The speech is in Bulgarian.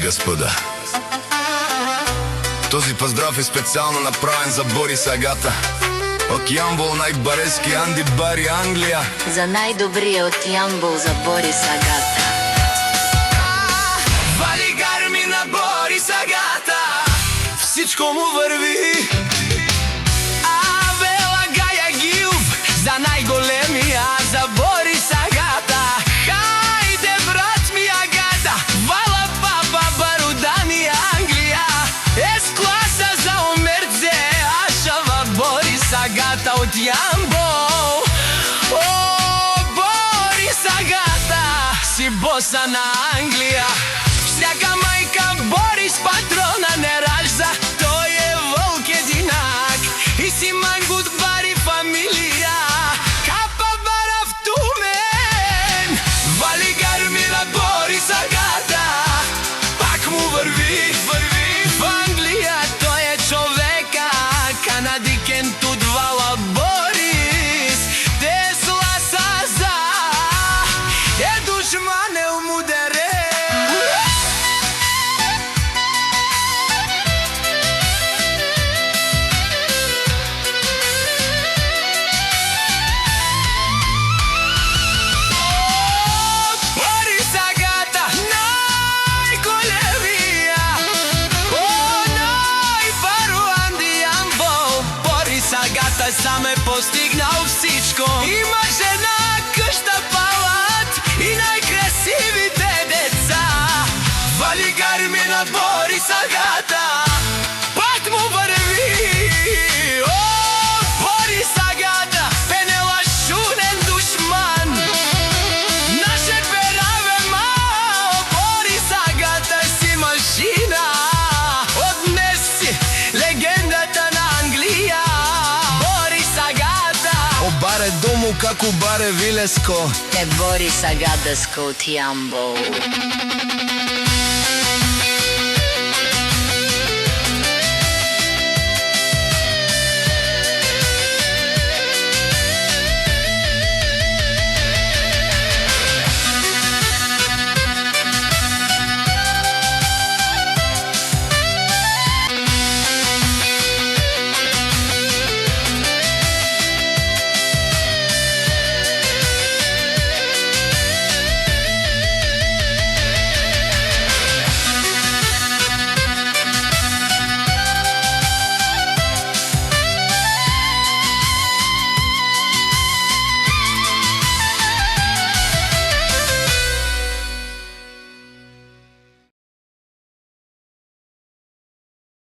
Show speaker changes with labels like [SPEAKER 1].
[SPEAKER 1] господа. Този поздрав е специално направен за Борис Агата. От Ямбол най-барески Анди Бари, Англия.
[SPEAKER 2] За най-добрия от Ямбол за Борис Агата.
[SPEAKER 1] Вали гарми на Борис Агата, всичко му върви. Вела Гая Гилв за най-големия, за Борис Агата. Хайде брат ми Агата, вала папа Барудани, Англия. С-класа за умерце, ашава Борис Агата от Ямбол. О, Борис Агата, си боса на Англия. Всяка майка Борис патрона не ражда, той е вълк единак и си мангут бари фамилия. Капа бара в Тумен, вали гарми на Борис Агата, пак му върви. В Англия той е човека, канадикен тут вала Борис. Тесла саза е душманел мудере. Сам е постигнал всичко. Има жена, къща, палат и най-красивите деца. Вали гарми на Борис Агата, пак му върви. О, Борис Агата, пенела шунен душман. Наше пераве мал, Борис Агата си машина. От днес си легендата на Англия. Баре дому како баре Вилеско
[SPEAKER 2] е Борис Агатаско от Ямбол.